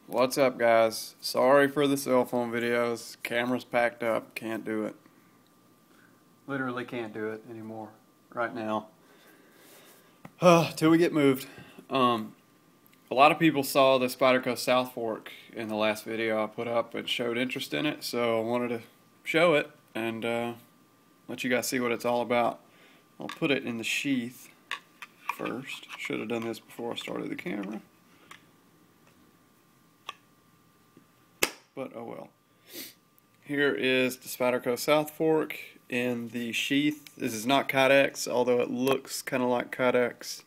What's up, guys? Sorry for the cell phone videos. Camera's packed up. Can't do it. Literally can't do it anymore right now. Till we get moved. A lot of people saw the Spyderco South Fork in the last video I put up and showed interest in it, so I wanted to show it and let you guys see what it's all about. I'll put it in the sheath first. Should have done this before I started the camera. But oh well. Here is the Spyderco South Fork in the sheath. This is not Kydex, although it looks kind of like Kydex.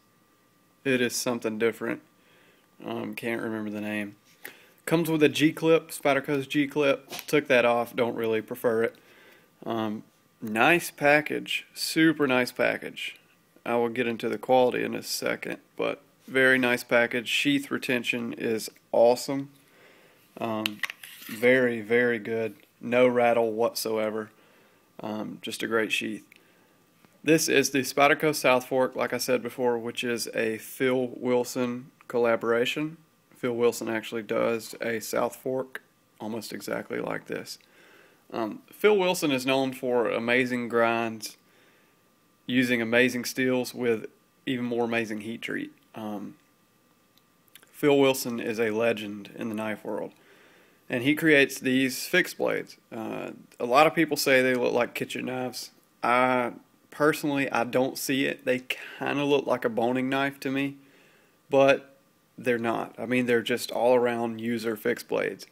It is something different. Can't remember the name. Comes with a G-clip, Spyderco's G-clip. Took that off, don't really prefer it. Nice package, super nice package. I will get into the quality in a second, but very nice package. Sheath retention is awesome. Very, very good. No rattle whatsoever. Just a great sheath. This is the Spyderco South Fork, like I said before, which is a Phil Wilson collaboration. Phil Wilson actually does a South Fork almost exactly like this. Phil Wilson is known for amazing grinds, using amazing steels with even more amazing heat treat. Phil Wilson is a legend in the knife world. And he creates these fixed blades. A lot of people say they look like kitchen knives. Personally, I don't see it. They kind of look like a boning knife to me, but they're not. I mean, they're just all-around user fixed blades.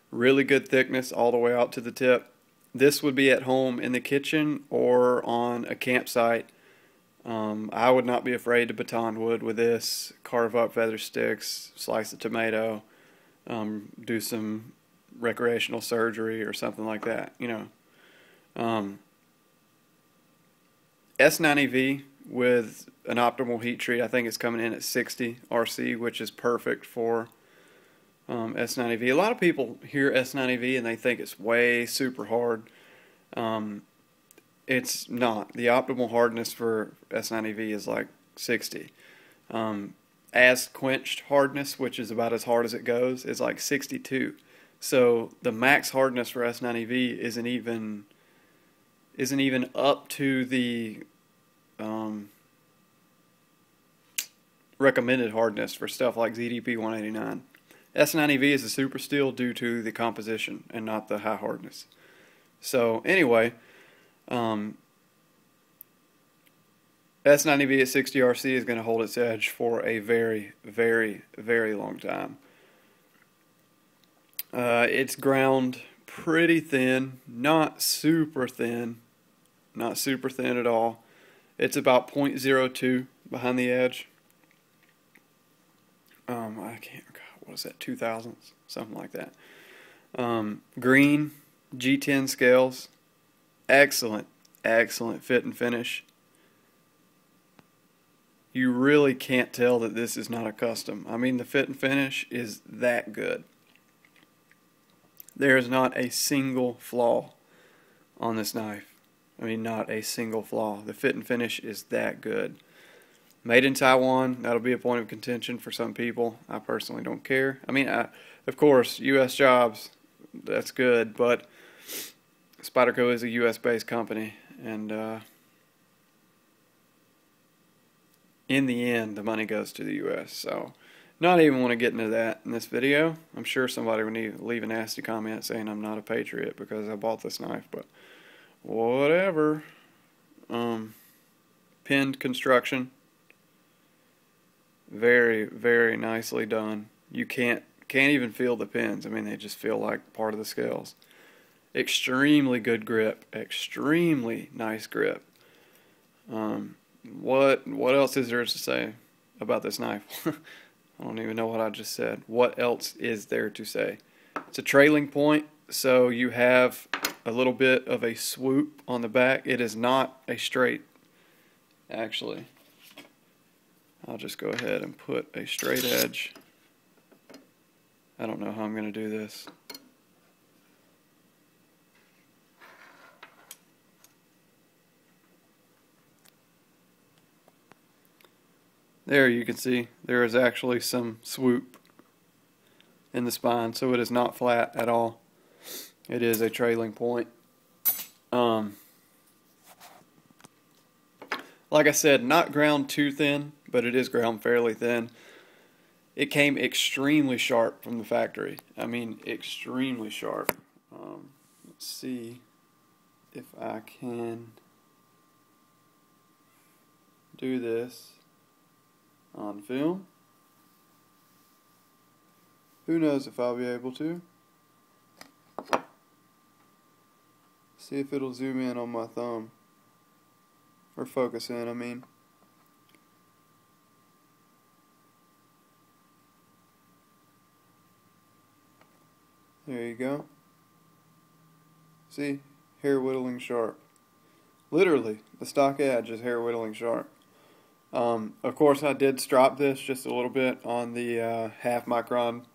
Really good thickness all the way out to the tip. This would be at home in the kitchen or on a campsite. I would not be afraid to baton wood with this, carve up feather sticks, slice a tomato, do some recreational surgery or something like that, you know. S90V with an optimal heat treat. I think it's coming in at 60 RC, which is perfect for S90V. A lot of people hear S90V and they think it's way super hard. It's not. The optimal hardness for S90V is like 60. As quenched hardness, which is about as hard as it goes, is like 62. So the max hardness for S90V isn't even up to the recommended hardness for stuff like ZDP 189. S90V is a super steel due to the composition and not the high hardness. So anyway, S90V at 60 RC is going to hold its edge for a very, very, very long time. It's ground pretty thin, not super thin at all. It's about 0.02 behind the edge. I can't, what is that, 2,000s? Something like that. Green, G10 scales. Excellent, excellent fit and finish. You really can't tell that this is not a custom. I mean, the fit and finish is that good. There is not a single flaw on this knife. I mean, not a single flaw. The fit and finish is that good. Made in Taiwan, that'll be a point of contention for some people. I personally don't care. I mean, of course, U.S. jobs, that's good, but Spyderco is a U.S.-based company, and in the end, the money goes to the U.S., so not even want to get into that in this video. I'm sure somebody would leave a nasty comment saying I'm not a patriot because I bought this knife, but whatever. Pinned construction. Very, very nicely done. You can't even feel the pins. I mean, they just feel like part of the scales. Extremely good grip. Extremely nice grip. What else is there to say about this knife? I don't even know what I just said. What else is there to say? It's a trailing point, so you have a little bit of a swoop on the back. It is not a straight, actually. I'll just go ahead and put a straight edge. I don't know how I'm going to do this. There you can see there is actually some swoop. in the spine, so it is not flat at all. It is a trailing point. Like I said, not ground too thin, but it is ground fairly thin. It came extremely sharp from the factory. I mean, extremely sharp. Let's see if I can do this on film. Who knows if I'll be able to. See if it'll zoom in on my thumb. Or focus in, I mean. There you go. See? Hair whittling sharp. Literally, the stock edge is hair whittling sharp. Of course, I did strop this just a little bit on the half micron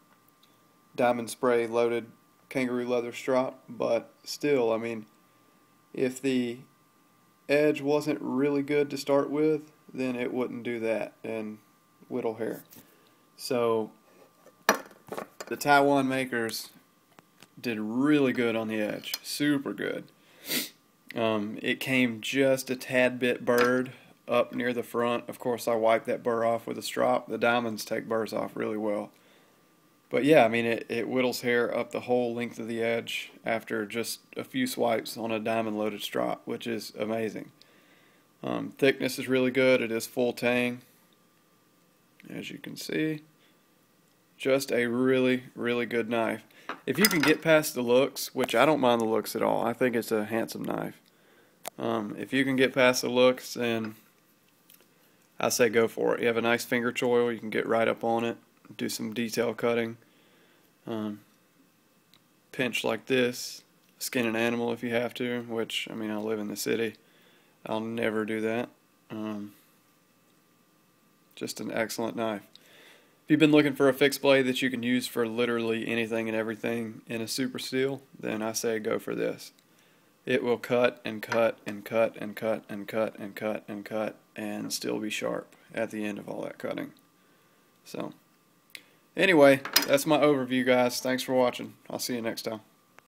diamond spray loaded kangaroo leather strop, but still, I mean, if the edge wasn't really good to start with, then it wouldn't do that and whittle hair. So the Taiwan makers did really good on the edge, super good. It came just a tad bit burred up near the front. Of course, I wiped that burr off with a strop. The diamonds take burrs off really well. But yeah, I mean, it whittles hair up the whole length of the edge after just a few swipes on a diamond loaded strop, which is amazing. Thickness is really good. It is full tang, as you can see. Just a really, really good knife. If you can get past the looks, which I don't mind the looks at all, I think it's a handsome knife. If you can get past the looks, then I say go for it. You have a nice finger choil, you can get right up on it, do some detail cutting, pinch like this, skin an animal if you have to, which, I mean, I live in the city. I'll never do that. Just an excellent knife. If you've been looking for a fixed blade that you can use for literally anything and everything in a super steel, then I say go for this. It will cut and cut and cut and cut and cut and cut and cut and still be sharp at the end of all that cutting. So, anyway, that's my overview, guys. Thanks for watching. I'll see you next time.